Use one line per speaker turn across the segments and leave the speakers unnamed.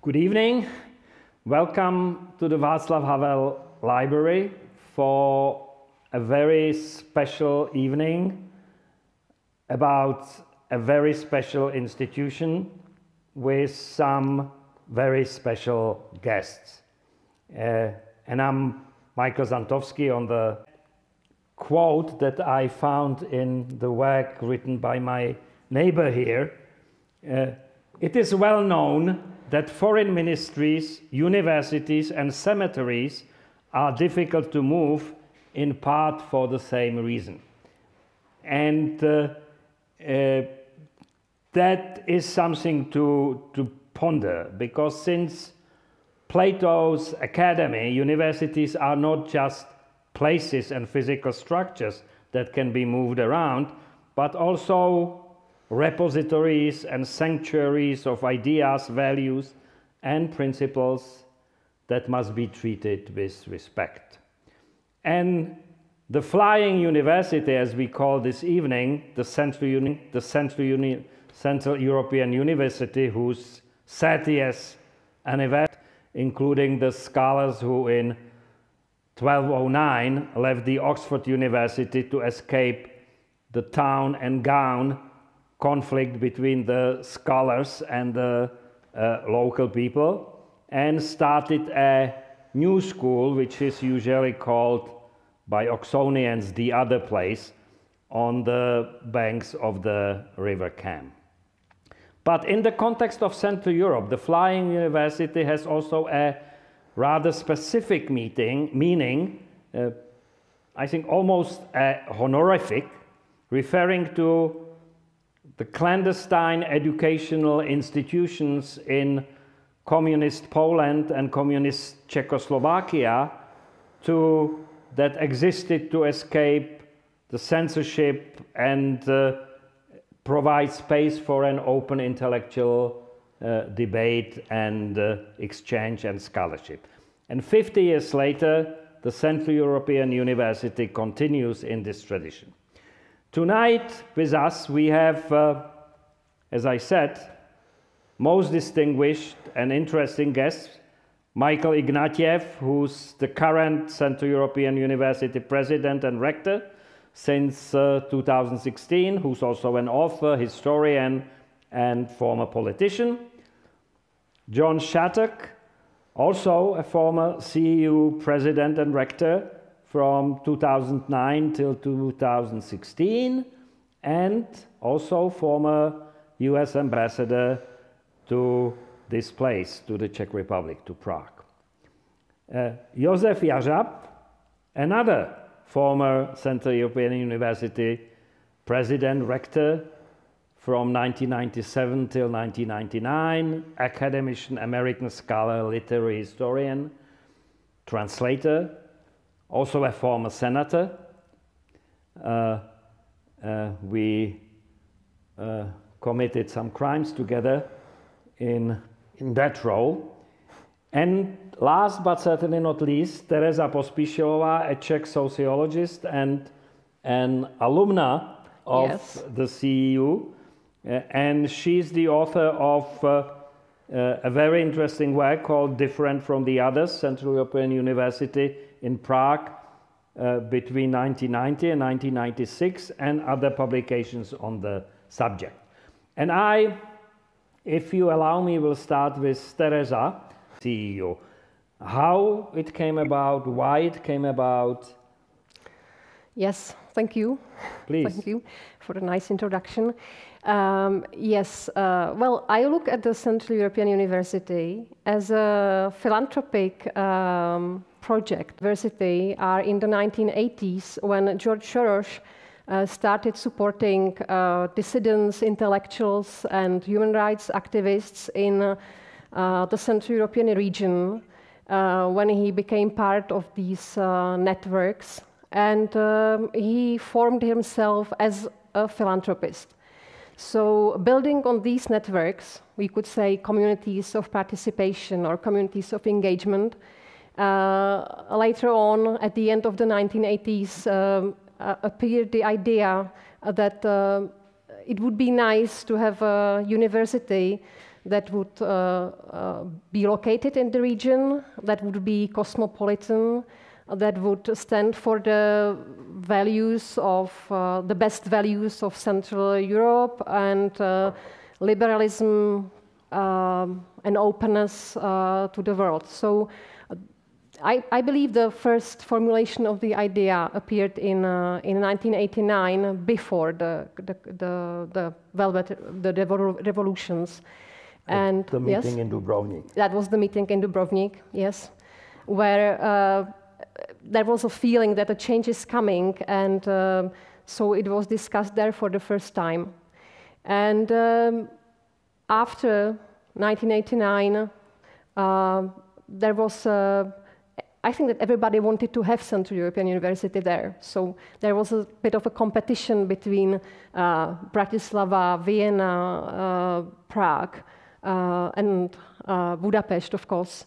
Good evening. Welcome to the Václav Havel Library for a very special evening about a very special institution with some very special guests. And I'm Michael Zantowski on the quote that I found in the work written by my neighbor here. It is well known that foreign ministries, universities and cemeteries are difficult to move in part for the same reason. And that is something to ponder, because since Plato's academy, universities are not just places and physical structures that can be moved around, but also repositories and sanctuaries of ideas, values, and principles that must be treated with respect. And the Flying University, as we call this evening, the Central European University, whose 30th anniversary, including the scholars who in 1209 left the Oxford University to escape the town and gown conflict between the scholars and the local people, and started a new school, which is usually called by Oxonians the other place, on the banks of the River Cam. But in the context of Central Europe, the Flying University has also a rather specific meaning, I think almost honorific, referring to the clandestine educational institutions in communist Poland and communist Czechoslovakia that existed to escape the censorship and provide space for an open intellectual debate and exchange and scholarship. And 50 years later, the Central European University continues in this tradition. Tonight with us we have, as I said, most distinguished and interesting guests, Michael Ignatieff, who's the current Central European University president and rector since 2016, who's also an author, historian, and former politician. John Shattuck, also a former CEU president and rector from 2009 till 2016, and also former US ambassador to this place, to the Czech Republic, to Prague. Josef Jařab, another former Central European University president, rector from 1997 till 1999, academician, American scholar, literary historian, translator, also a former senator. We committed some crimes together in that role. And last but certainly not least, Tereza Pospíšilová, a Czech sociologist and an alumna of the CEU. And she's the author of a very interesting work called Different from the Others, Central European University in Prague between 1990 and 1996, and other publications on the subject. And I, if you allow me, will start with Tereza, CEO. How it came about, why it came about?
Yes, thank you.
Please.
Thank you for the nice introduction. Well, I look at the Central European University as a philanthropic project. University in the 1980s, when George Soros started supporting dissidents, intellectuals, and human rights activists in the Central European region, when he became part of these networks, and he formed himself as a philanthropist. So building on these networks, we could say communities of participation or communities of engagement. Later on, at the end of the 1980s, appeared the idea that it would be nice to have a university that would be located in the region, that would be cosmopolitan, that would stand for the values of the best values of Central Europe and liberalism and openness to the world. So I believe the first formulation of the idea appeared in 1989, before the revolutions.
And the meeting in Dubrovnik.
That was the meeting in Dubrovnik, yes, where there was a feeling that a change is coming, and so it was discussed there for the first time. And after 1989, there was, I think that everybody wanted to have Central European University there. So there was a bit of a competition between Bratislava, Vienna, Prague, and Budapest, of course,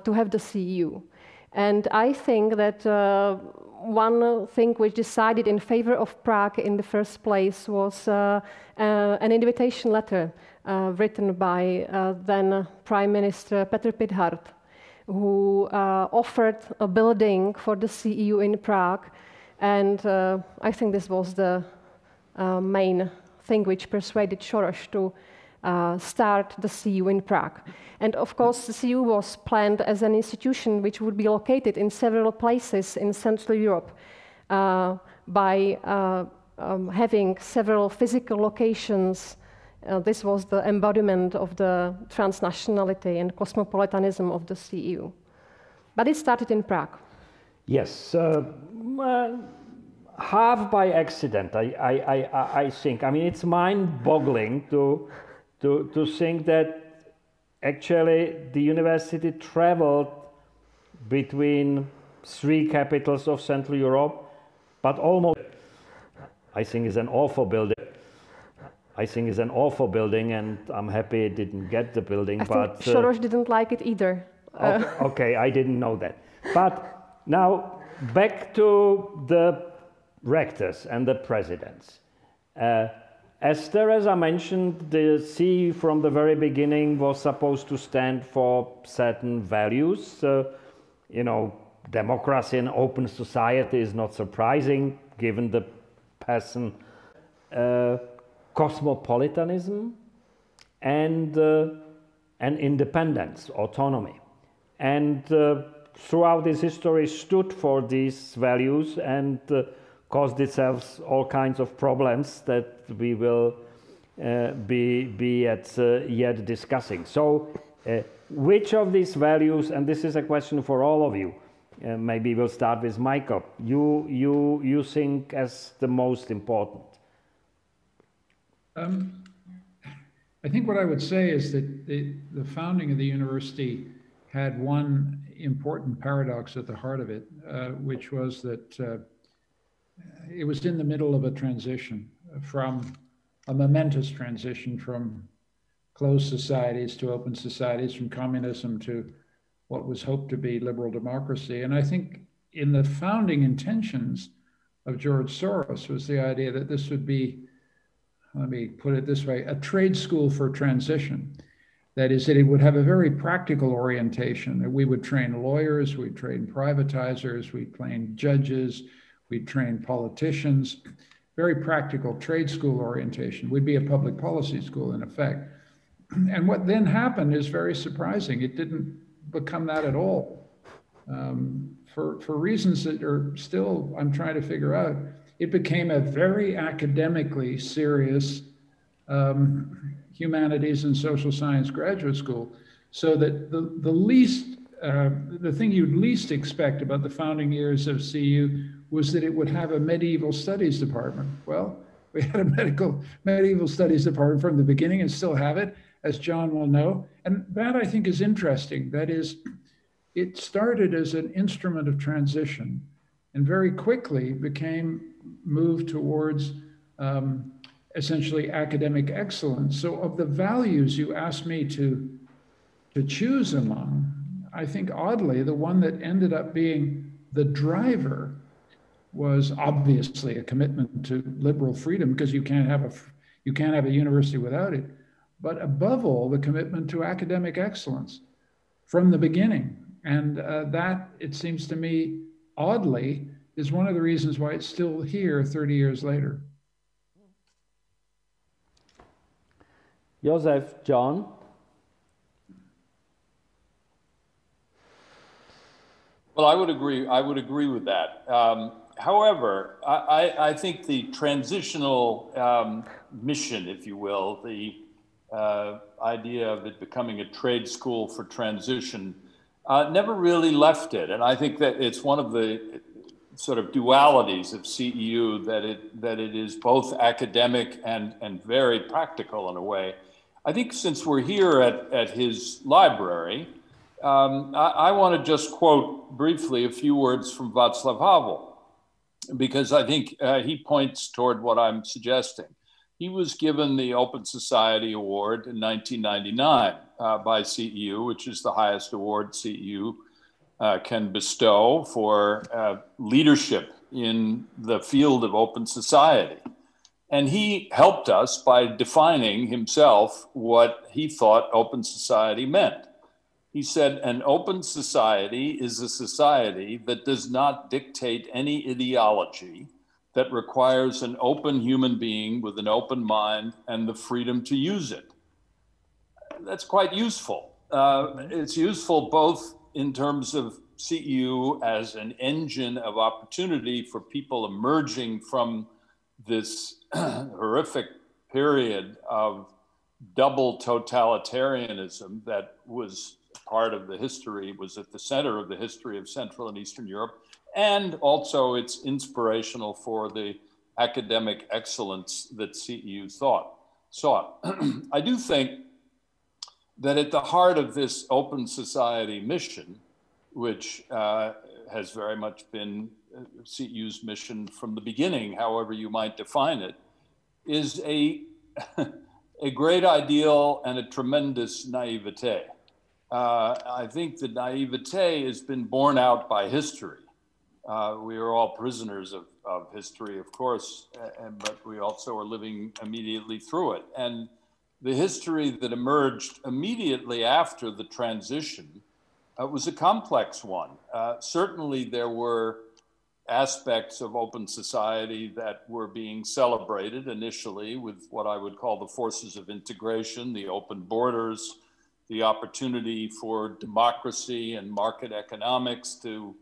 to have the CEU. And I think that one thing which decided in favor of Prague in the first place was an invitation letter written by then Prime Minister Petr Pithart, who offered a building for the CEU in Prague. And I think this was the main thing which persuaded Soros to start the CEU in Prague. And of course, the CEU was planned as an institution which would be located in several places in Central Europe by having several physical locations. This was the embodiment of the transnationality and cosmopolitanism of the CEU. But it started in Prague.
Yes, half by accident, I think. I mean, it's mind-boggling to think that actually the university traveled between three capitals of Central Europe, but almost, I think it's an awful building. And I'm happy it didn't get the building. But
Soros didn't like it either.
Okay, I didn't know that. But now back to the rectors and the presidents. As Teresa mentioned, the CEU from the very beginning was supposed to stand for certain values. You know, democracy and open society is not surprising, given the person. Cosmopolitanism and independence, autonomy. And throughout its history stood for these values and caused itself all kinds of problems that we will be yet discussing. So which of these values, and this is a question for all of you, maybe we'll start with Michael, you think as the most important?
I think what I would say is that the founding of the university had one important paradox at the heart of it, which was that it was in the middle of a transition, from a momentous transition from closed societies to open societies, from communism to what was hoped to be liberal democracy. And I think in the founding intentions of George Soros was the idea that this would be, let me put it this way, a trade school for transition. That is, that it would have a very practical orientation, that we would train lawyers, we'd train privatizers, we'd train judges, we'd train politicians, very practical trade school orientation. We'd be a public policy school in effect. And what then happened is very surprising. It didn't become that at all. For reasons that are still, I'm trying to figure out, it became a very academically serious humanities and social science graduate school, so that the thing you'd least expect about the founding years of CU was that it would have a medieval studies department. Well, we had a medieval studies department from the beginning and still have it, as John will know. And that, I think, is interesting. That is, it started as an instrument of transition and very quickly moved towards essentially academic excellence. So of the values you asked me to choose among, I think oddly, the one that ended up being the driver was obviously a commitment to liberal freedom, because you can't have a university without it. but above all, the commitment to academic excellence from the beginning. And that, it seems to me, oddly, is one of the reasons why it's still here 30 years later.
Joseph, John?
Well, I would agree. I would agree with that. However, I think the transitional mission, if you will, the idea of it becoming a trade school for transition, never really left it. And I think that it's one of the sort of dualities of CEU that it is both academic and very practical in a way. I think since we're here at his library, I want to just quote briefly a few words from Václav Havel, because I think he points toward what I'm suggesting. He was given the Open Society Award in 1999 by CEU, which is the highest award CEU can bestow for leadership in the field of open society. And he helped us by defining himself what he thought open society meant. He said, an open society is a society that does not dictate any ideology, that requires an open human being with an open mind and the freedom to use it. That's quite useful. It's useful both in terms of CEU as an engine of opportunity for people emerging from this horrific period of double totalitarianism that was part of the history, was at the center of the history of Central and Eastern Europe, and also it's inspirational for the academic excellence that CEU sought. I do think that at the heart of this open society mission, which has very much been CEU's mission from the beginning, however you might define it, is a great ideal and a tremendous naivete. I think the naivete has been borne out by history. We are all prisoners of history, of course, but we also are living immediately through it. And the history that emerged immediately after the transition was a complex one. Certainly there were aspects of open society that were being celebrated initially with what I would call the forces of integration, the open borders, the opportunity for democracy and market economics to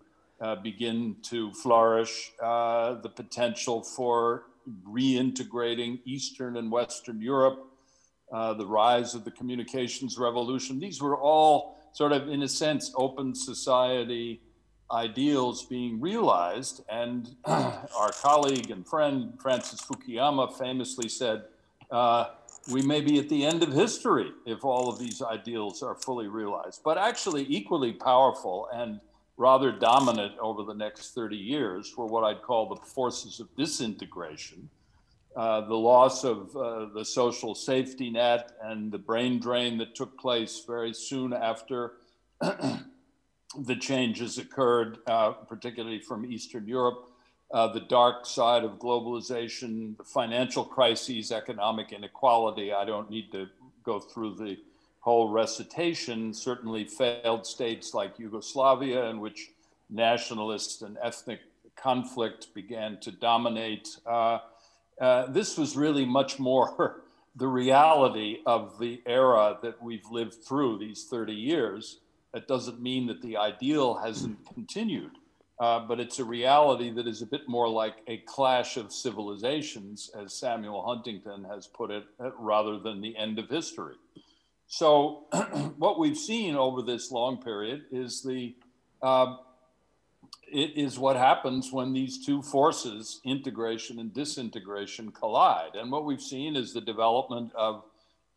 begin to flourish, the potential for reintegrating Eastern and Western Europe, the rise of the communications revolution. These were all sort of, in a sense, open society ideals being realized. And our colleague and friend, Francis Fukuyama, famously said, we may be at the end of history if all of these ideals are fully realized. But actually equally powerful and rather dominant over the next 30 years were what I'd call the forces of disintegration, the loss of the social safety net and the brain drain that took place very soon after the changes occurred, particularly from Eastern Europe, the dark side of globalization, the financial crises, economic inequality. I don't need to go through the whole recitation. Certainly failed states like Yugoslavia, in which nationalist and ethnic conflict began to dominate. This was really much more the reality of the era that we've lived through these 30 years. That doesn't mean that the ideal hasn't continued, but it's a reality that is a bit more like a clash of civilizations, as Samuel Huntington has put it, rather than the end of history. So what we've seen over this long period is it is what happens when these two forces, integration and disintegration, collide. And what we've seen is the development of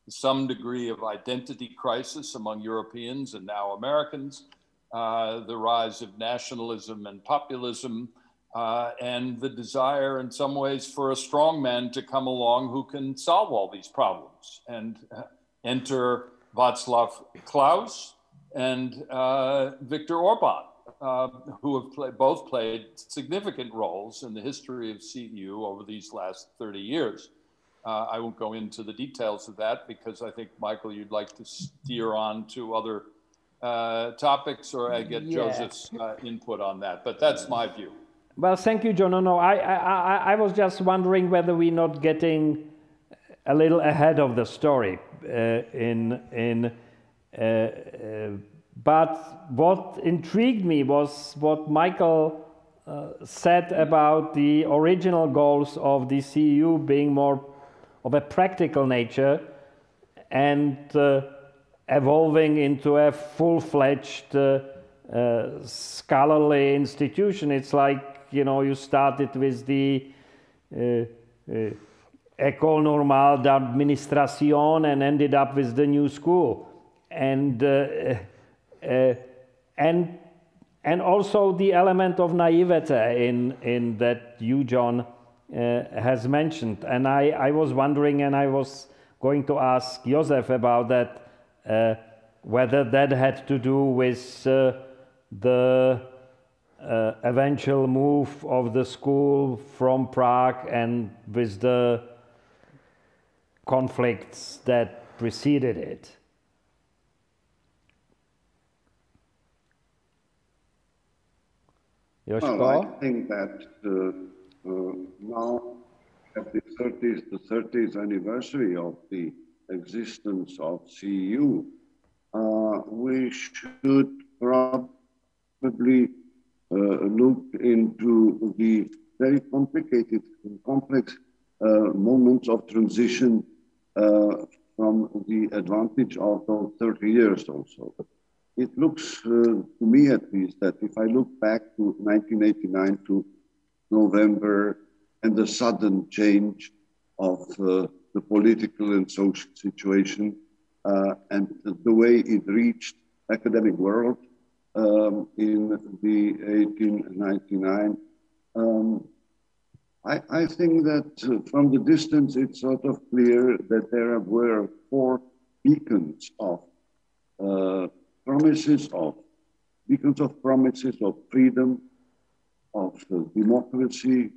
some degree of identity crisis among Europeans and now Americans, the rise of nationalism and populism, and the desire in some ways for a strong man to come along who can solve all these problems. And enter Václav Klaus and Viktor Orban, who have both played significant roles in the history of CEU over these last 30 years. I won't go into the details of that because I think, Michael, you'd like to steer on to other topics, or I get Joseph's input on that, but that's my view.
Well, thank you, John. No, I was just wondering whether we're not getting a little ahead of the story. But what intrigued me was what Michael said about the original goals of the CEU being more of a practical nature and evolving into a full-fledged scholarly institution. It's like, you know, you started with the École Normale d'Administration and ended up with the new school. And also the element of naivete in that you, John, has mentioned. And I was wondering, and I was going to ask Josef about that, whether that had to do with the eventual move of the school from Prague and with the conflicts that preceded it.
Well, I think that now at the 30th anniversary of the existence of CEU, we should probably look into the very complicated and complex moments of transition from the advantage of those 30 years also. It looks to me at least that if I look back to 1989 to November and the sudden change of the political and social situation and the way it reached academic world in the 1899, I think that from the distance it's sort of clear that there were 4 beacons of promises of freedom, of democracy,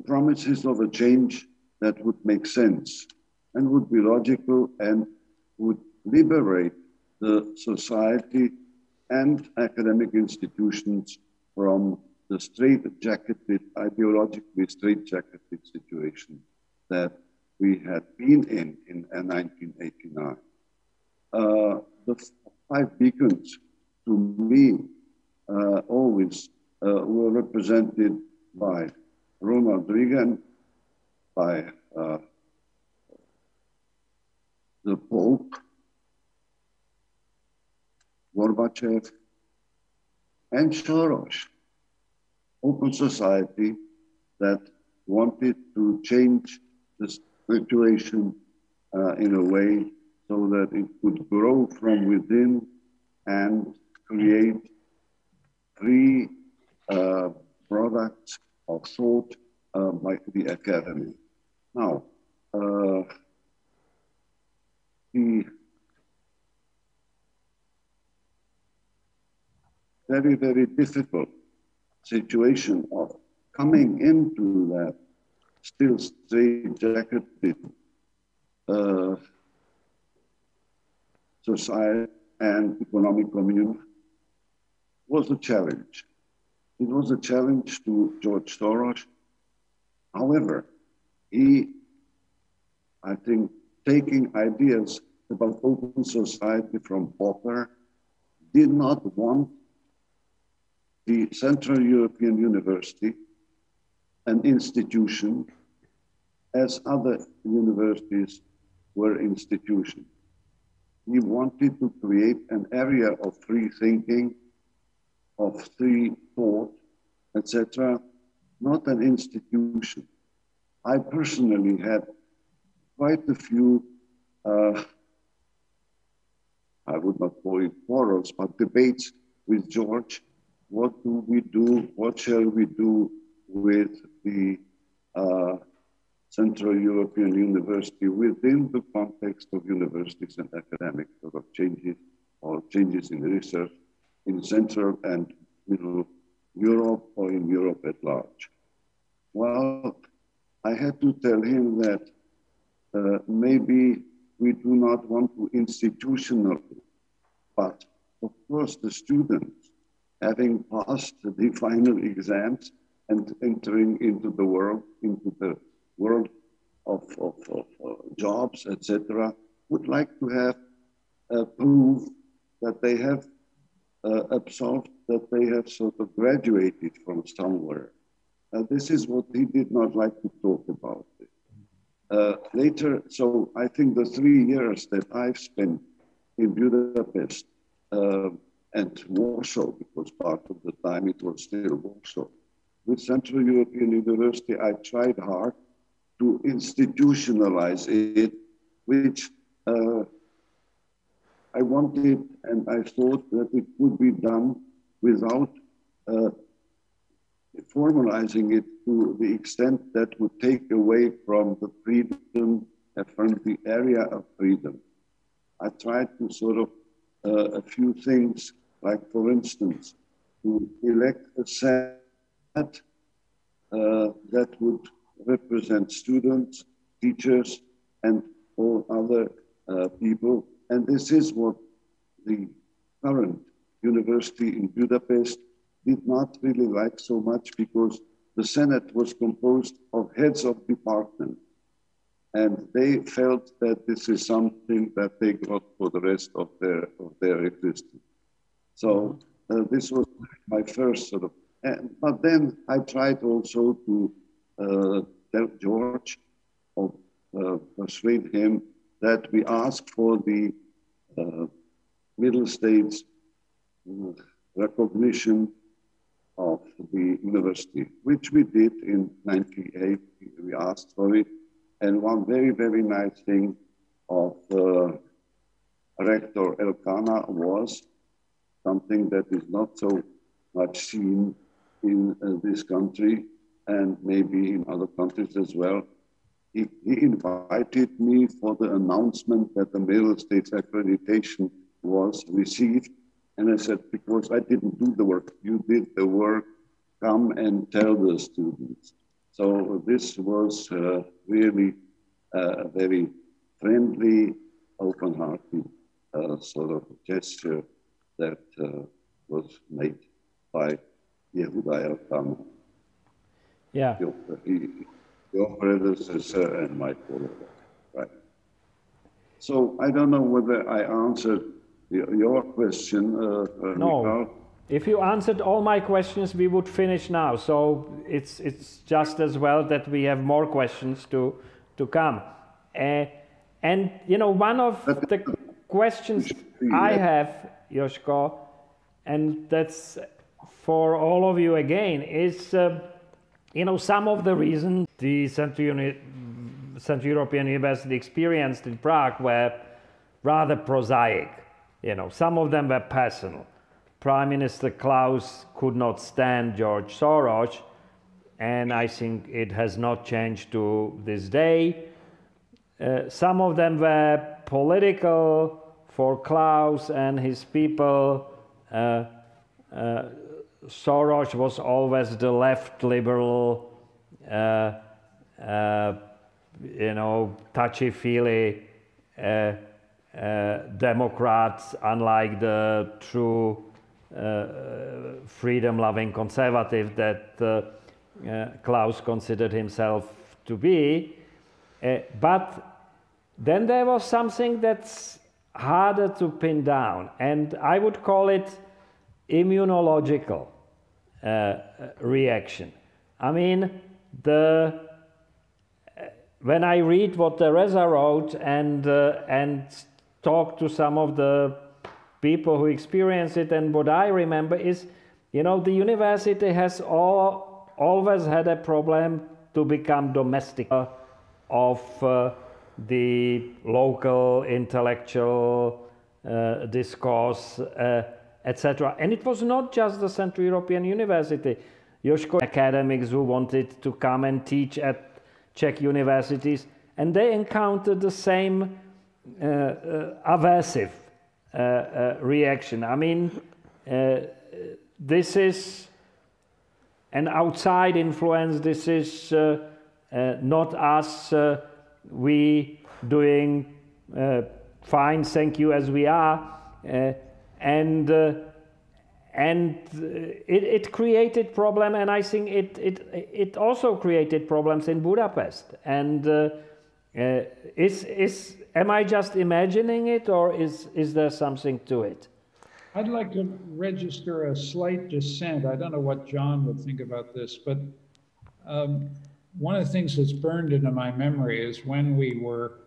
promises of a change that would make sense and would be logical and would liberate the society and academic institutions from the straitjacketed, ideologically straitjacketed situation that we had been in 1989. The 5 beacons, to me, always were represented by Ronald Reagan, by the Pope, Gorbachev, and Soros. Open society that wanted to change the situation in a way so that it could grow from within and create free products of thought by the academy. Now, the very, very difficult situation of coming into that still straitjacketed society and economic commune was a challenge. It was a challenge to George Soros. However, he, I think, taking ideas about open society from Popper, did not want the Central European University, an institution, as other universities were institutions. He wanted to create an area of free thinking, of free thought, etc., not an institution. I personally had quite a few, I would not call it quarrels, but debates with George. What do we do? What shall we do with the Central European University within the context of universities and academic sort of changes or changes in research in Central and Middle Europe or in Europe at large? Well, I had to tell him that maybe we do not want to institutionalize, but of course the students, having passed the final exams and entering into the world of jobs, etc., would like to have proof that they have absolved, that they have sort of graduated from somewhere. This is what he did not like to talk about. Later, so I think the 3 years that I've spent in Budapest and Warsaw, because part of the time it was still Warsaw, with Central European University, I tried hard to institutionalize it, which I wanted, and I thought that it could be done without formalizing it to the extent that would take away from the freedom, from the area of freedom. I tried to sort of a few things, like for instance, to elect a Senate that would represent students, teachers, and all other people. And this is what the current university in Budapest did not really like so much, because the Senate was composed of heads of department. And they felt that this is something that they got for the rest of their existence. So this was my first sort of, but then I tried also to tell George, or persuade him that we ask for the Middle States recognition of the university, which we did in 98. We asked for it. And one very, very nice thing of Rector Elkanah was something that is not so much seen in this country, and maybe in other countries as well. He invited me for the announcement that the Middle States accreditation was received. And I said, because I didn't do the work, you did the work, come and tell the students. So this was really a very friendly, open-hearted sort of gesture that was made by Yehuda Elkanah.
Yeah.
Your predecessor and my follower, right? So I don't know whether I answered your question,
No.
Michal.
If you answered all my questions, we would finish now. So it's just as well that we have more questions to come. And you know, one of the questions I have, Joško, and that's for all of you again, is you know, some of the reasons the Central European University experienced in Prague were rather prosaic. You know, some of them were personal. Prime Minister Klaus could not stand George Soros, and I think it has not changed to this day. Some of them were political for Klaus and his people. Soros was always the left liberal, you know, touchy-feely Democrats, unlike the true freedom-loving conservative that Klaus considered himself to be. But then there was something that's harder to pin down, and I would call it immunological reaction. I mean, when I read what Teresa wrote and talk to some of the people who experience it, and what I remember is, you know, the university has always had a problem to become domestic of the local intellectual discourse, etc. And it was not just the Central European University. Joško, academics who wanted to come and teach at Czech universities, and they encountered the same aversive reaction. I mean, this is an outside influence. This is not us. We doing fine, thank you, as we are, and it created problem, and I think it also created problems in Budapest. And am I just imagining it, or is there something to it?
I'd like to register a slight dissent. I don't know what John would think about this, but one of the things that's burned into my memory is when we were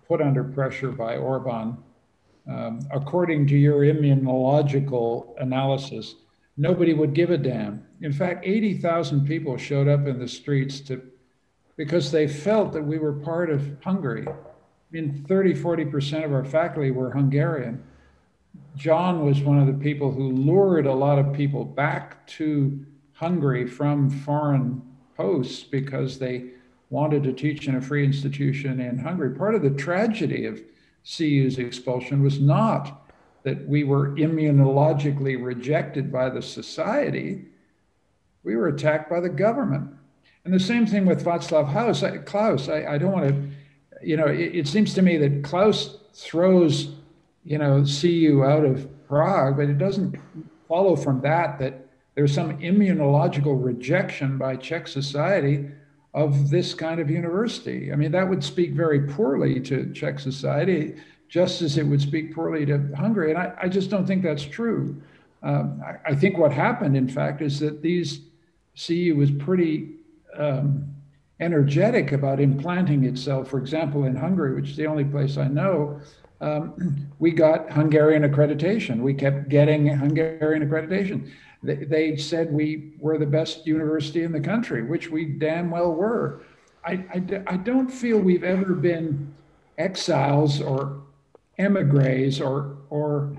put under pressure by Orban. According to your immunological analysis, nobody would give a damn. In fact, 80,000 people showed up in the streets because they felt that we were part of Hungary. I mean, 30–40% of our faculty were Hungarian. John was one of the people who lured a lot of people back to Hungary from foreign posts because they wanted to teach in a free institution in Hungary. Part of the tragedy of CU's expulsion was not that we were immunologically rejected by the society. We were attacked by the government. And the same thing with Václav Klaus. I don't want to, it seems to me that Klaus throws, CU out of Prague, but it doesn't follow from that there's some immunological rejection by Czech society of this kind of university. I mean, that would speak very poorly to Czech society, just as it would speak poorly to Hungary. And I just don't think that's true. I think what happened, in fact, is that CU was pretty energetic about implanting itself. For example, in Hungary, which is the only place I know, we got Hungarian accreditation. We kept getting Hungarian accreditation. They said we were the best university in the country, which we damn well were. I don't feel we've ever been exiles or emigres or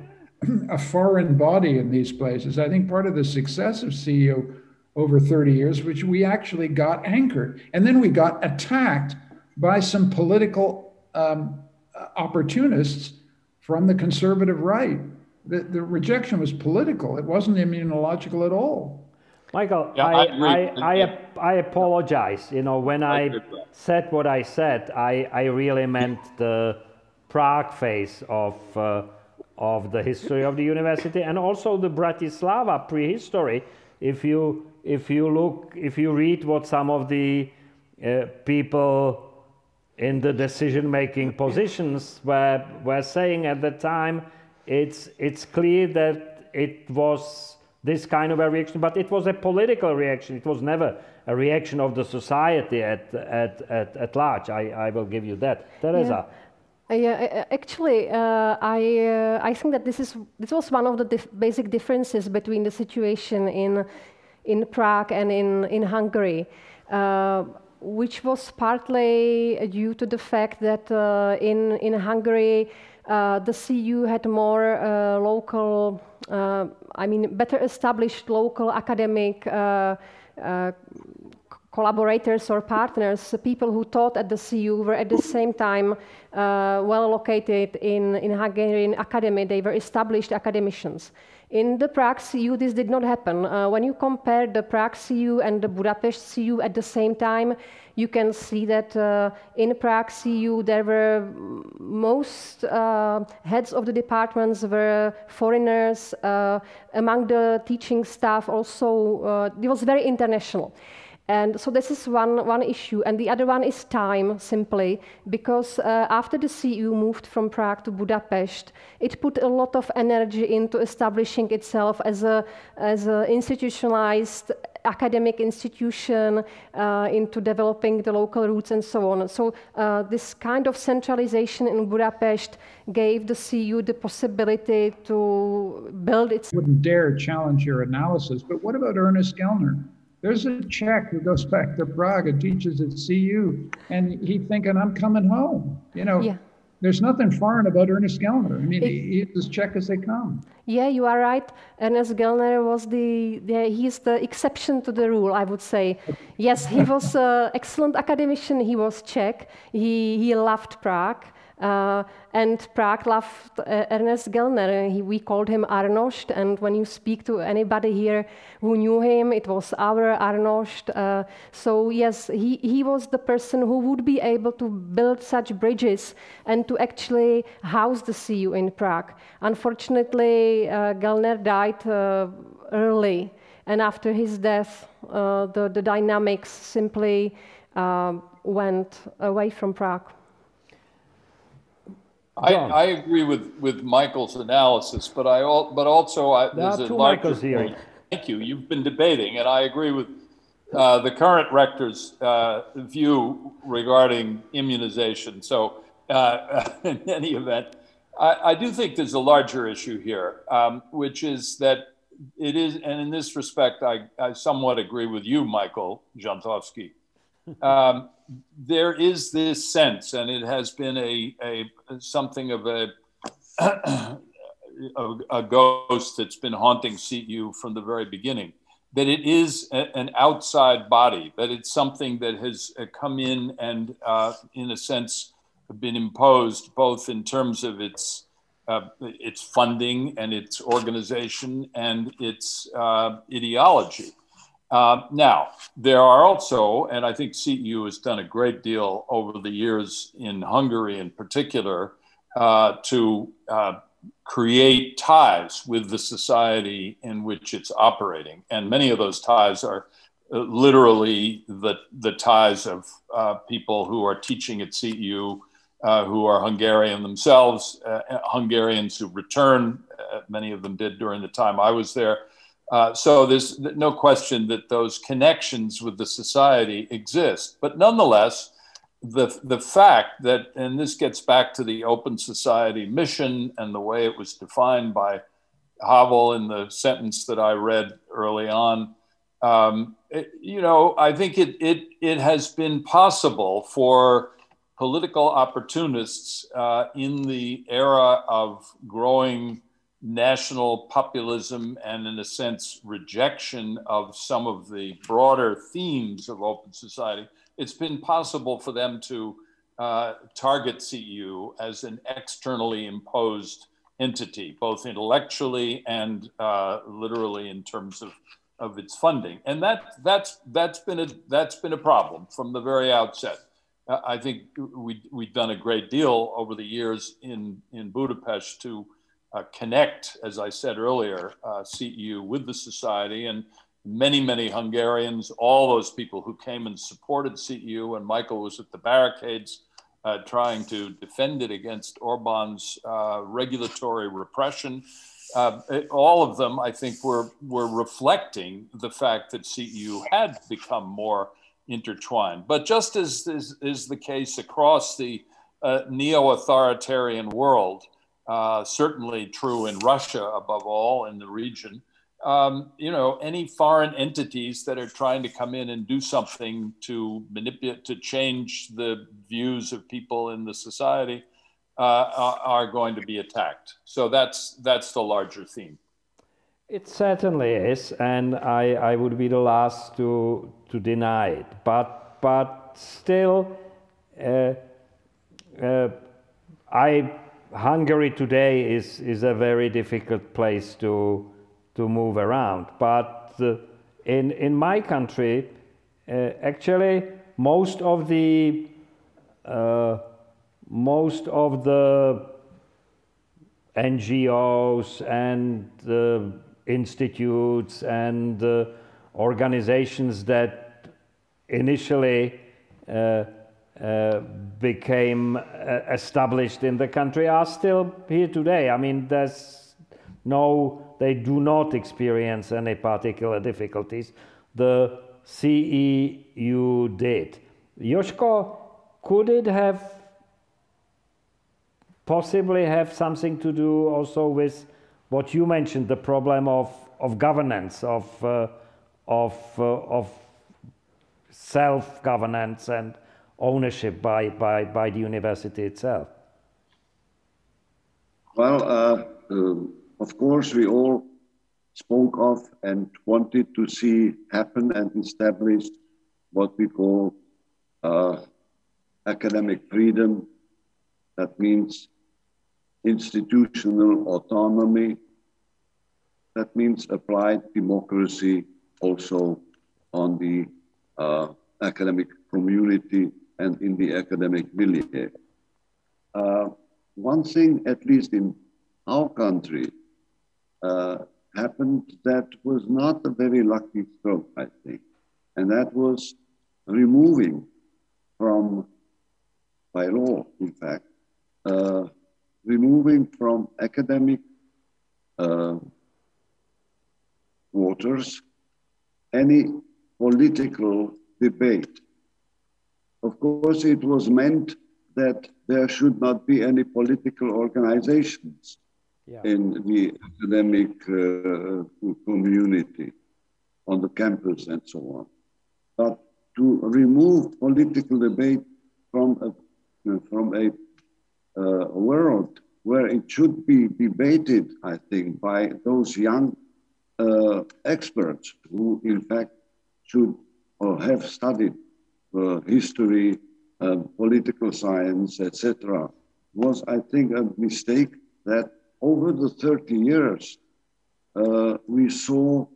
a foreign body in these places. I think part of the success of CU over 30 years, which we actually got anchored. And then we got attacked by some political opportunists from the conservative right. The rejection was political. It wasn't immunological at all.
Michael,
yeah,
I apologize. When I said what I said, I really meant the Prague phase of the history of the university, and also the Bratislava prehistory. If you read what some of the people in the decision-making positions were saying at the time, it's clear that it was this kind of a reaction, but it was a political reaction. It was never a reaction of the society at large. I will give you that. Teresa.
Yeah, actually, I think that this was one of the basic differences between the situation in Prague and in Hungary, which was partly due to the fact that in Hungary the CU had more local, better established local academic collaborators or partners. People who taught at the CU were at the same time well located in Hungarian academy. They were established academicians. In the Prague CU, this did not happen. When you compare the Prague CU and the Budapest CU at the same time, you can see that in Prague CU there were most heads of the departments were foreigners. Among the teaching staff also, it was very international. And so this is one issue, and the other one is time, simply, because after the CU moved from Prague to Budapest, it put a lot of energy into establishing itself as a institutionalized academic institution, into developing the local roots and so on. So this kind of centralization in Budapest gave the CU the possibility to build its...
I wouldn't dare challenge your analysis, but what about Ernest Gellner? There's a Czech who goes back to Prague and teaches at CU, and he's thinking, I'm coming home. Yeah. There's nothing foreign about Ernest Gellner. I mean, he's as Czech as they come.
Yeah, you are right. Ernest Gellner was he's the exception to the rule, I would say. Yes, he was an excellent academician. He was Czech. He loved Prague. And Prague loved Ernest Gellner. We called him Arnošt, and when you speak to anybody here who knew him, it was our Arnošt. So yes, he was the person who would be able to build such bridges and to actually house the CU in Prague. Unfortunately, Gellner died early, and after his death, the dynamics simply went away from Prague.
I agree with Michael's analysis, but also there's a larger point. Thank you. You've been debating, and I agree with the current rector's view regarding immunization. So in any event, I do think there's a larger issue here, which is that it is, and in this respect, I somewhat agree with you, Michael Jantovsky. There is this sense, and it has been something of a ghost that's been haunting CEU from the very beginning, that it is an outside body, that it's something that has come in and, in a sense, been imposed both in terms of its funding and its organization and its ideology. Now, there are also, and I think CEU has done a great deal over the years in Hungary in particular, to create ties with the society in which it's operating. And many of those ties are literally the ties of people who are teaching at CEU, who are Hungarian themselves, Hungarians who return, many of them did during the time I was there. So there's no question that those connections with the society exist. But nonetheless, the fact that, and this gets back to the open society mission and the way it was defined by Havel in the sentence that I read early on, I think it has been possible for political opportunists in the era of growing national populism and, in a sense, rejection of some of the broader themes of open society, it's been possible for them to target CEU as an externally imposed entity, both intellectually and literally in terms of its funding. And that's been a problem from the very outset. I think we've done a great deal over the years in Budapest to connect, as I said earlier, CEU with the society, and many Hungarians, all those people who came and supported CEU, and Michael was at the barricades trying to defend it against Orban's regulatory repression. All of them, I think, were reflecting the fact that CEU had become more intertwined. But just as is the case across the neo-authoritarian world, certainly true in Russia, above all, in the region. Any foreign entities that are trying to come in and do something to manipulate, to change the views of people in the society, are going to be attacked. So that's the larger theme.
It certainly is, and I would be the last to deny it. But still, Hungary today is a very difficult place to move around. But in my country, actually, most of the NGOs and institutes and organizations that initially became established in the country are still here today. I mean, they do not experience any particular difficulties. The CEU did. Jožko, could it possibly have something to do also with what you mentioned, the problem of governance, of self-governance and ownership by the university itself?
Well, of course, we all spoke of and wanted to see happen and establish what we call academic freedom That means institutional autonomy. That means applied democracy also on the academic community and in the academic milieu. One thing, at least in our country, happened that was not a very lucky stroke, I think. And that was removing from, by law, in fact, removing from academic waters any political debate. Of course, it was meant that there should not be any political organizations in the academic community, on the campus and so on. But to remove political debate from a world where it should be debated, I think, by those young experts who in fact should or have studied history, political science, etc., was, I think, a mistake that over the 30 years, we saw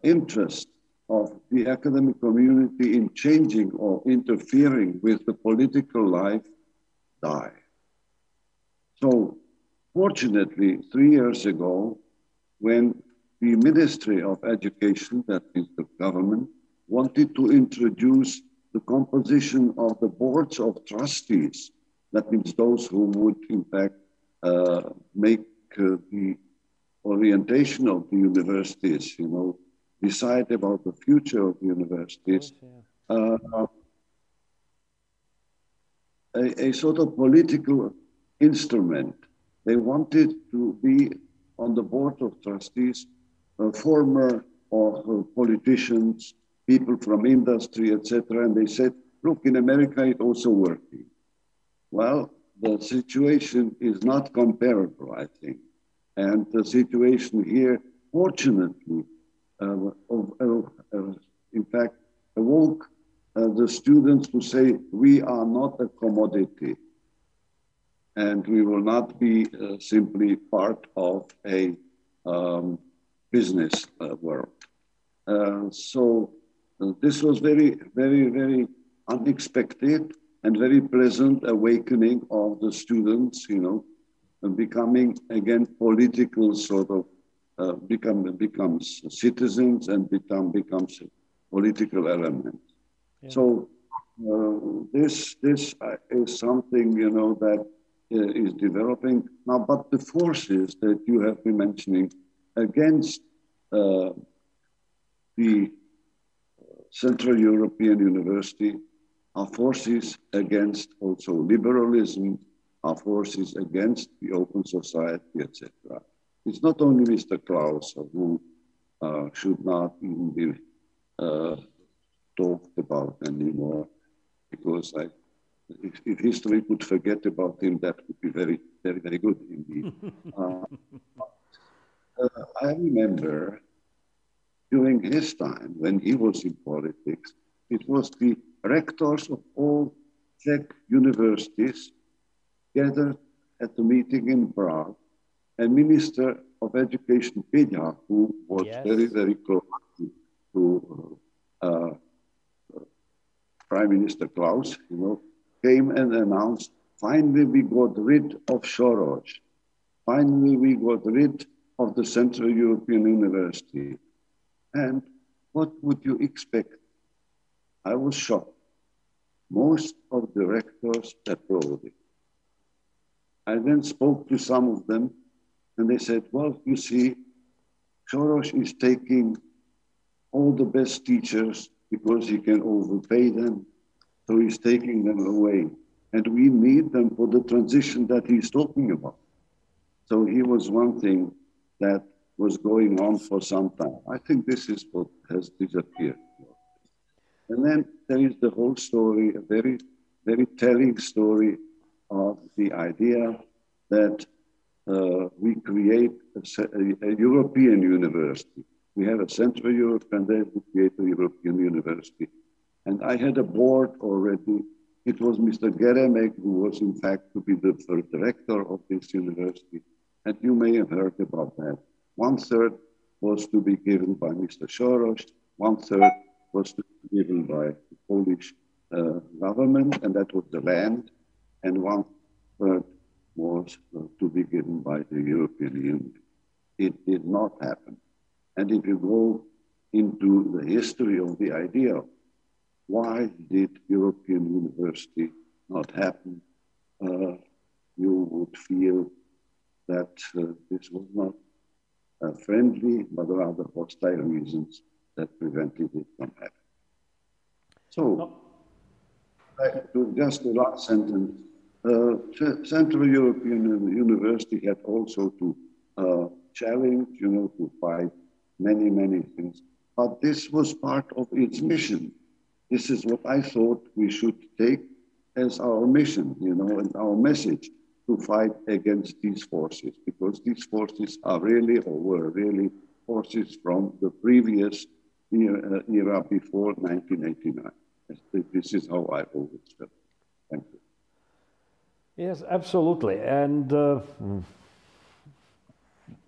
interest of the academic community in changing or interfering with the political life die. So fortunately, 3 years ago, when the Ministry of Education, that is the government, wanted to introduce the composition of the boards of trustees, that means those who would in fact make the orientation of the universities, you know, decide about the future of the universities, a sort of political instrument. They wanted to be on the board of trustees, former or politicians, people from industry, etc. And they said, look, in America, it's also working. Well, the situation is not comparable, I think. And the situation here, fortunately, in fact, awoke the students to say, we are not a commodity. And we will not be simply part of a business world. So this was very, very, very unexpected and very pleasant awakening of the students, you know, and becoming again political sort of, becomes citizens and becomes political elements. Yeah. So this is something, you know, that is developing now, but the forces that you have been mentioning against the Central European University are forces against also liberalism, are forces against the open society, etc. It's not only Mr. Klaus who should not even be talked about anymore, because if history could forget about him, that would be very, very, very good indeed. I remember during his time, when he was in politics, it was the rectors of all Czech universities gathered at the meeting in Prague, and Minister of Education Peďa, who was very, very close to Prime Minister Klaus, you know, came and announced, finally we got rid of Soros. Finally we got rid of the Central European University. And what would you expect? I was shocked. Most of the rectors applauded. I then spoke to some of them, and they said, well, you see, Soros is taking all the best teachers because he can overpay them, so he's taking them away. And we need them for the transition that he's talking about. So he was one thing that was going on for some time. I think this is what has disappeared. And then there is the whole story, a very, very telling story of the idea that we create a European university. We have a Central Europe and then we create a European university. And I had a board already It was Mr. Geremek who was in fact to be the first rector of this university. And you may have heard about that. 1/3 was to be given by Mr. Soros, 1/3 was to be given by the Polish government, and that was the land, and 1/3 was to be given by the European Union. It did not happen. And if you go into the history of the idea, why did European university not happen? You would feel that this was not friendly, but rather hostile reasons that prevented it from happening. So, just the last sentence, Central European University had also to challenge, to fight many, many things. But this was part of its mission. This is what I thought we should take as our mission, and our message, to fight against these forces, because these forces are really, or were really, forces from the previous era before 1989. This is how I always felt. Thank you.
Yes, absolutely. And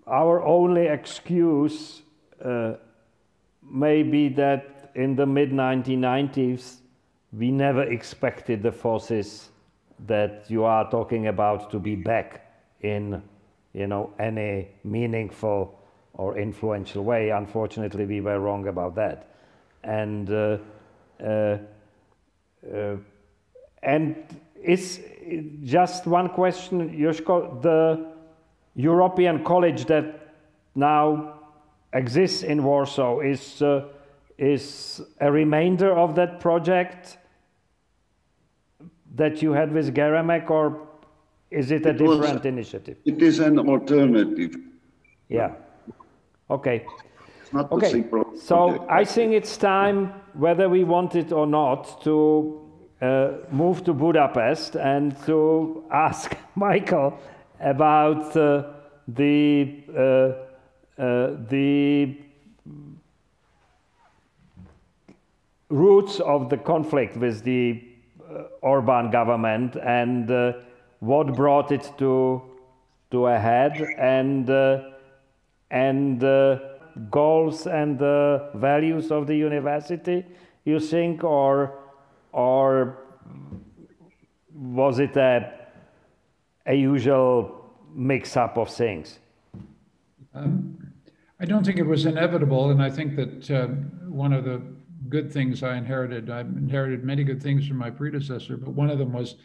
our only excuse may be that in the mid-1990s, we never expected the forces that you are talking about to be back in, any meaningful or influential way. Unfortunately, we were wrong about that. And it's just one question, Jožko, the European College that now exists in Warsaw is a remainder of that project that you had with Geremek, or is it a different initiative?
It is an alternative.
Yeah. Okay.
It's not the same project.
So I think it's time, whether we want it or not, to move to Budapest and to ask Michael about the roots of the conflict with the Orbán government and what brought it to a head, and goals and the values of the university, you think, or was it a usual mix-up of things?
I don't think it was inevitable, and I think that one of the good things I inherited many good things from my predecessor, but one of them was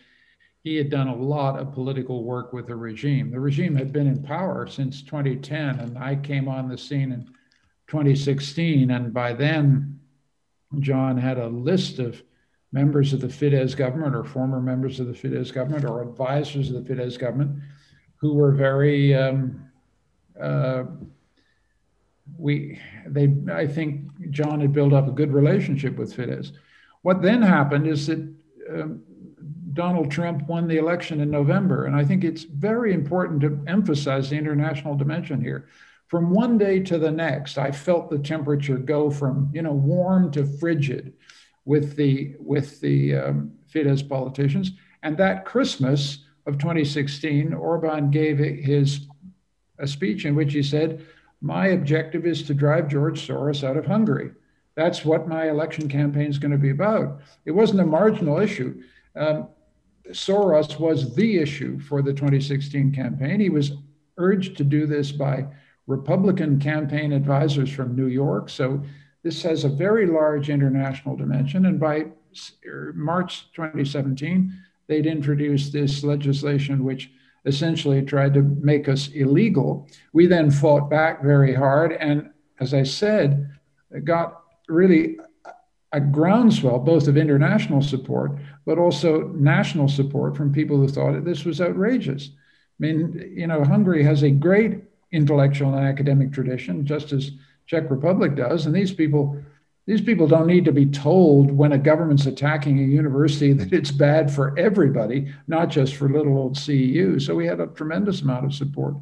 he had done a lot of political work with the regime. The regime had been in power since 2010, and I came on the scene in 2016, and by then, John had a list of members of the Fidesz government or former members of the Fidesz government or advisors of the Fidesz government who were very, I think John had built up a good relationship with Fidesz. What then happened is that Donald Trump won the election in November. And I think it's very important to emphasize the international dimension here. From one day to the next, I felt the temperature go from, warm to frigid with the Fidesz politicians. And that Christmas of 2016, Orbán gave a speech in which he said, "My objective is to drive George Soros out of Hungary. That's what my election campaign is going to be about." It wasn't a marginal issue. Soros was the issue for the 2016 campaign. He was urged to do this by Republican campaign advisors from New York. So this has a very large international dimension. And by March 2017, they'd introduced this legislation which essentially tried to make us illegal. We then fought back very hard. And as I said, got really a groundswell, both of international support, but also national support from people who thought this was outrageous. I mean, Hungary has a great intellectual and academic tradition, just as Czech Republic does. And these people don't need to be told when a government's attacking a university that it's bad for everybody, not just for little old CEU. So we had a tremendous amount of support.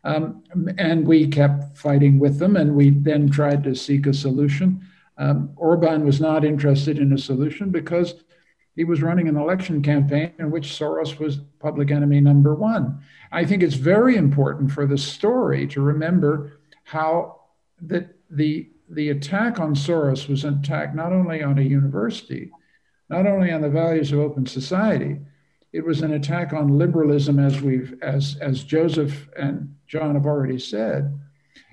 And we kept fighting with them, and we then tried to seek a solution. Orbán was not interested in a solution because He was running an election campaign in which Soros was public enemy number one. I think it's very important for the story to remember how that the attack on Soros was an attack not only on a university, not only on the values of open society, it was an attack on liberalism, as Joseph and John have already said.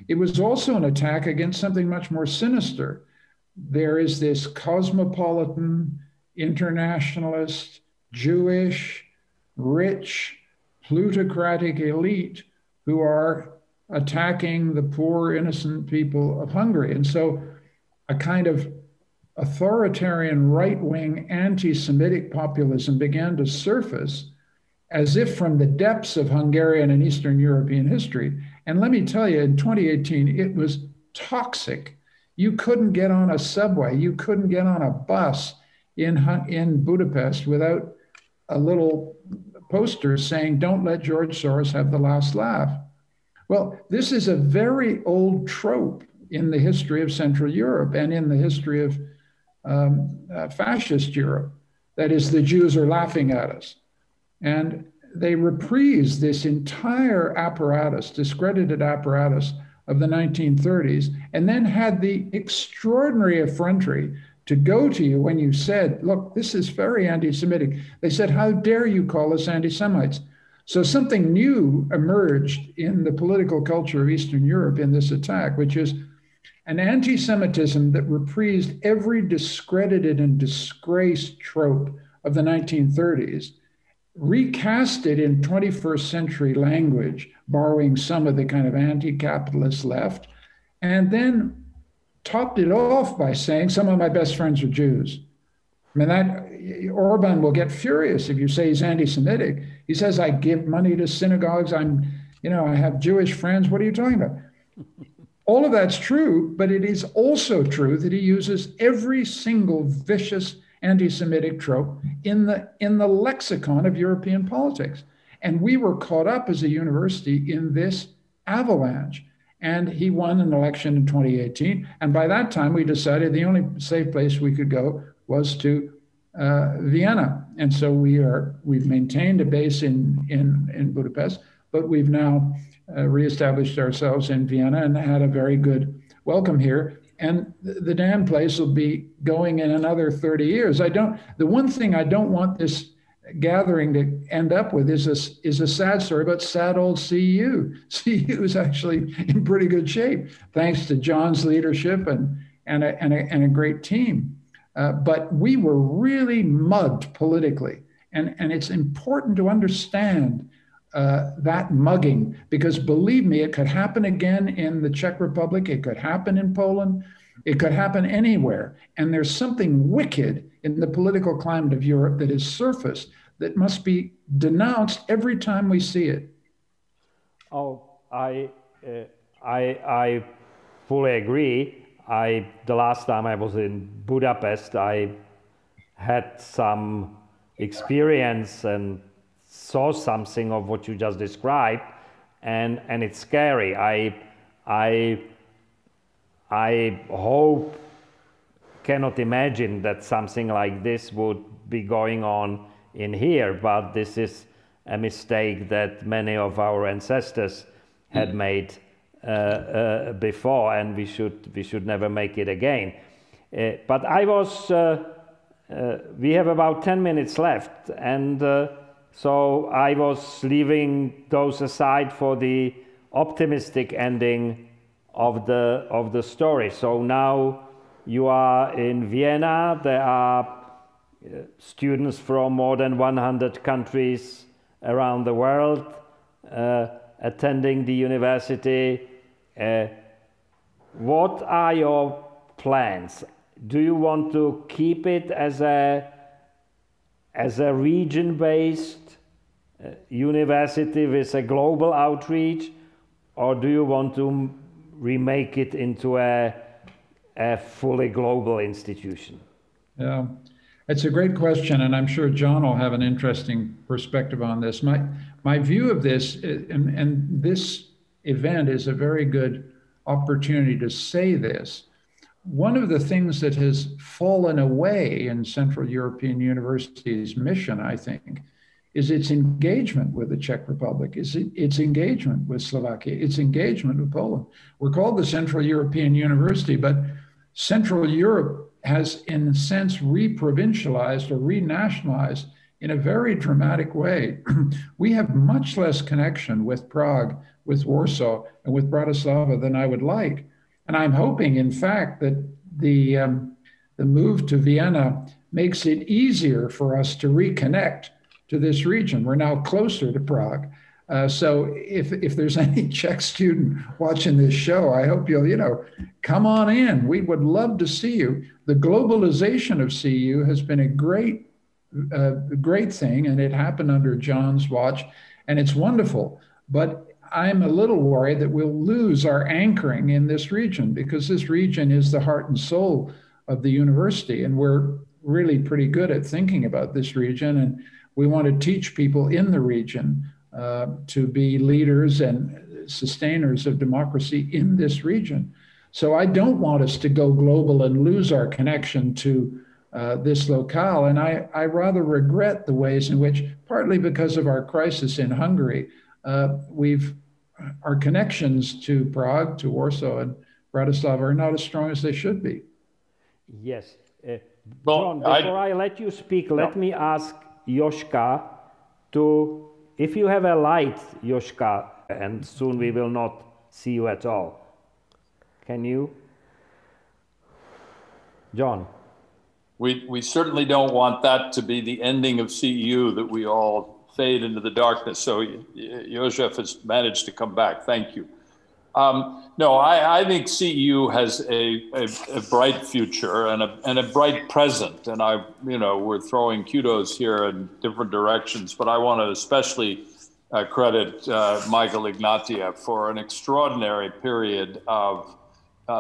It was also an attack against something much more sinister. There is this cosmopolitan, internationalist, Jewish, rich, plutocratic elite who are attacking the poor, innocent people of Hungary. And so a kind of authoritarian, right-wing, anti-Semitic populism began to surface as if from the depths of Hungarian and Eastern European history. And let me tell you, in 2018, it was toxic. You couldn't get on a subway, you couldn't get on a bus in Budapest without a little poster saying, "Don't let George Soros have the last laugh." Well, this is a very old trope in the history of Central Europe and in the history of fascist Europe. That is, the Jews are laughing at us. And they reprise this entire apparatus, discredited apparatus of the 1930s, and then had the extraordinary effrontery to go to you when you said, "Look, this is very anti-Semitic." They said, "How dare you call us anti-Semites?" So something new emerged in the political culture of Eastern Europe in this attack, which is an anti-Semitism that reprised every discredited and disgraced trope of the 1930s, recast it in 21st century language, borrowing some of the kind of anti-capitalist left, and then topped it off by saying, "Some of my best friends are Jews." I mean, that Orban will get furious if you say he's anti-Semitic. He says, "I give money to synagogues. I have Jewish friends." What are you talking about? All of that's true, but it is also true that he uses every single vicious anti-Semitic trope in the lexicon of European politics. And we were caught up as a university in this avalanche. And he won an election in 2018. And by that time, we decided the only safe place we could go was to Vienna. And so we've maintained a base in Budapest, but we've now reestablished ourselves in Vienna and had a very good welcome here. And the damn place will be going in another 30 years. The one thing I don't want this gathering to end up with is a sad story about sad old CEU. CEU is actually in pretty good shape, thanks to John's leadership and a great team. But we were really mugged politically. And it's important to understand that mugging, because believe me, it could happen again in the Czech Republic. It could happen in Poland. It could happen anywhere. And there's something wicked in the political climate of Europe that has surfaced that must be denounced every time we see it.
Oh, I fully agree. The last time I was in Budapest, I had some experience and saw something of what you just described, and it's scary. I cannot imagine that something like this would be going on in here, but this is a mistake that many of our ancestors had made before, and we should never make it again. But we have about 10 minutes left, and so I was leaving those aside for the optimistic ending of the story. So now you are in Vienna. There are students from more than 100 countries around the world attending the university. What are your plans? Do you want to keep it as a region-based university with a global outreach, or do you want to remake it into a fully global institution?
Yeah, it's a great question, and I'm sure John will have an interesting perspective on this. My view of this, and this event is a very good opportunity to say this. one of the things that has fallen away in Central European universities' mission, I think, is its engagement with the Czech Republic, its engagement with Slovakia, its engagement with Poland. We're called the Central European University, but Central Europe has, in a sense, re-provincialized or renationalized in a very dramatic way. We have much less connection with Prague, with Warsaw, and with Bratislava than I would like. And I'm hoping, in fact, that the move to Vienna makes it easier for us to reconnect to this region. We're now closer to Prague. So if there's any Czech student watching this show, I hope you'll, come on in. We would love to see you. The globalization of CEU has been a great thing, and it happened under John's watch, and it's wonderful. But I'm a little worried that we'll lose our anchoring in this region, because this region is the heart and soul of the university, and we're really pretty good at thinking about this region, and we want to teach people in the region to be leaders and sustainers of democracy in this region. So I don't want us to go global and lose our connection to this locale. And I rather regret the ways in which, partly because of our crisis in Hungary, our connections to Prague, to Warsaw, and Bratislava are not as strong as they should be.
Yes. John, before I let you speak, let me ask Joška if you have a light, Joška, and soon we will not see you at all. Can you? John.
We certainly don't want that to be the ending of CEU, that we all fade into the darkness. So Josef has managed to come back. Thank you. No, I think CEU has a bright future and a bright present. And we're throwing kudos here in different directions, but I want to especially credit Michael Ignatieff for an extraordinary period of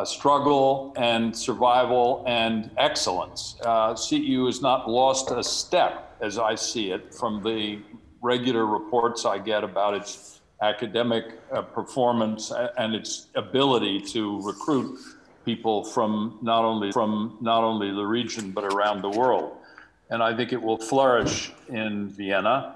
struggle and survival and excellence. CEU has not lost a step, as I see it, from the regular reports I get about its academic performance and its ability to recruit people from not only the region but around the world. And I think it will flourish in Vienna.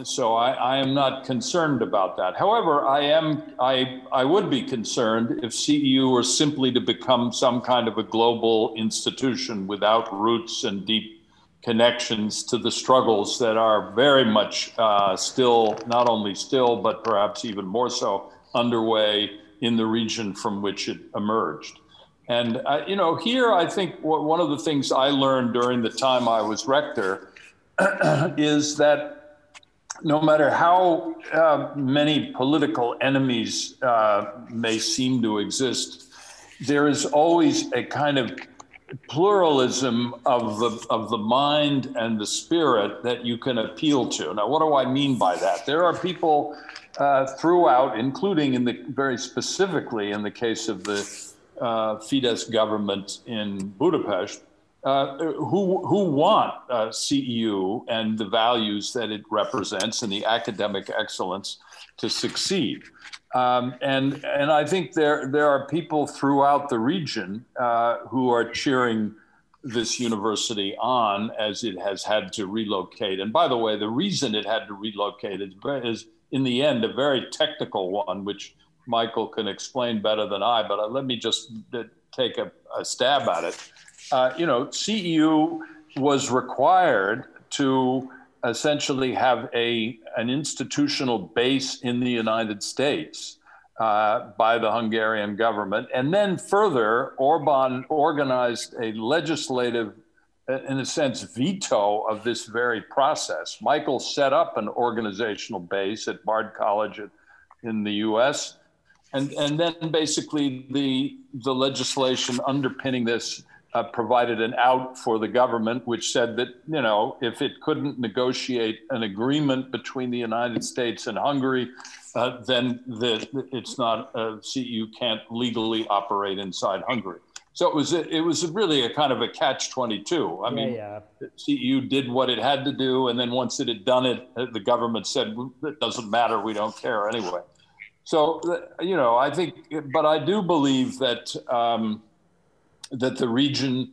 So I am not concerned about that. However, I would be concerned if CEU were simply to become some kind of a global institution without roots and deep connections to the struggles that are very much not only still, but perhaps even more so underway in the region from which it emerged. And, here I think one of the things I learned during the time I was rector is that no matter how many political enemies may seem to exist, there is always a kind of pluralism of the mind and the spirit that you can appeal to. Now, what do I mean by that? There are people throughout, including very specifically in the case of the Fidesz government in Budapest, who want CEU and the values that it represents and the academic excellence to succeed. And I think there are people throughout the region who are cheering this university on as it has had to relocate. And by the way, the reason it had to relocate is in the end a very technical one, which Michael can explain better than I, but let me just take a stab at it. CEU was required to essentially have an institutional base in the United States by the Hungarian government. And then further, Orban organized a legislative, in a sense, veto of this very process. Michael set up an organizational base at Bard College in the US. And then basically the legislation underpinning this provided an out for the government, which said that, if it couldn't negotiate an agreement between the United States and Hungary, then it's not, CEU can't legally operate inside Hungary. So it was really a kind of a catch-22. I mean, CEU did what it had to do, and then once it had done it, the government said, it doesn't matter, we don't care anyway. So, I think, but I do believe that that the region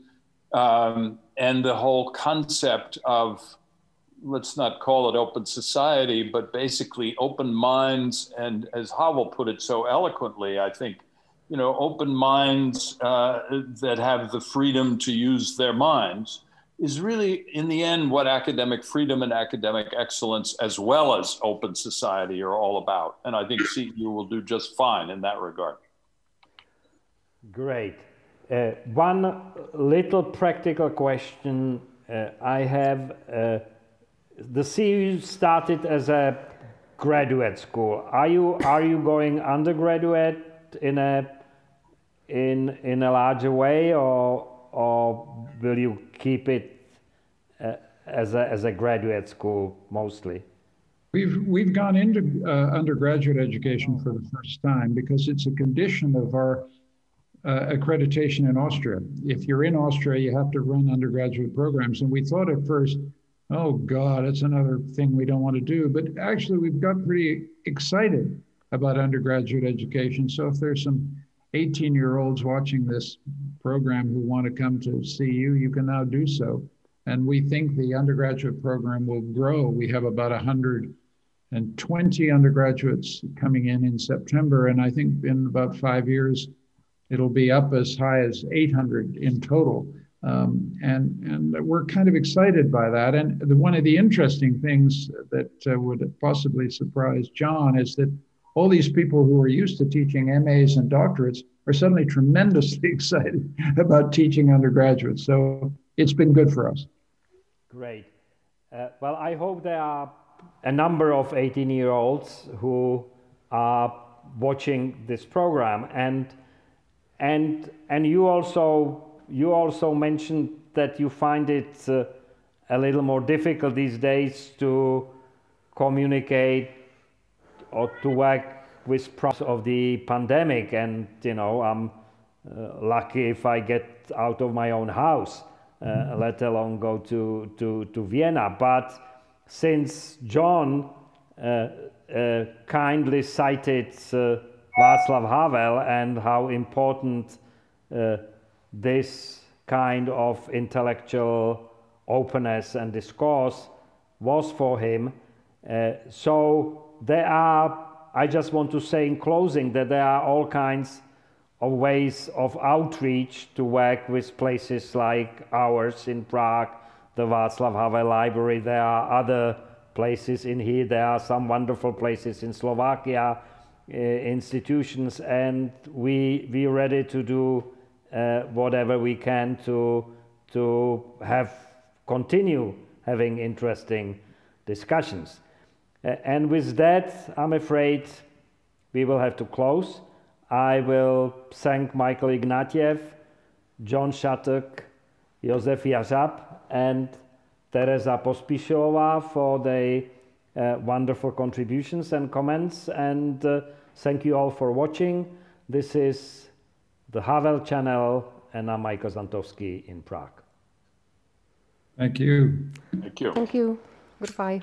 and the whole concept of, let's not call it open society, but basically open minds, and as Havel put it so eloquently, I think, you know, open minds that have the freedom to use their minds is really, in the end, what academic freedom and academic excellence, as well as open society, are all about. And I think CEU will do just fine in that regard.
Great. One little practical question I have. The CEU started as a graduate school. Are you going undergraduate in a larger way, or will you keep it as a graduate school mostly?
We've gone into undergraduate education for the first time because it's a condition of our accreditation in Austria. If you're in Austria, you have to run undergraduate programs. And we thought at first, oh God, it's another thing we don't want to do. But actually, we've got pretty excited about undergraduate education. So if there's some 18-year-olds watching this program who want to come to CEU, you can now do so. And we think the undergraduate program will grow. We have about 120 undergraduates coming in September. And I think in about 5 years, it'll be up as high as 800 in total. And we're kind of excited by that. And one of the interesting things that would possibly surprise John is that all these people who are used to teaching MAs and doctorates are suddenly tremendously excited about teaching undergraduates. So it's been good for us. Great.
Well, I hope there are a number of 18-year-olds who are watching this program. And you also mentioned that you find it a little more difficult these days to communicate or to work with problems of the pandemic. And, you know, I'm lucky if I get out of my own house, let alone go to Vienna. But since John kindly cited Václav Havel and how important this kind of intellectual openness and discourse was for him. So there are, I just want to say in closing that there are all kinds of ways of outreach to work with places like ours in Prague, the Václav Havel Library. There are other places in here. There are some wonderful places in Slovakia, institutions, and we're ready to do whatever we can to continue having interesting discussions. And with that, I'm afraid we will have to close. I will thank Michael Ignatiev, John Shattuck, Josef Jazab, and Teresa Pospišová for the wonderful contributions and comments. And thank you all for watching. This is the Havel channel, and I'm Michael Zantowski in Prague.
Thank you.
Thank you.
Thank you. Goodbye.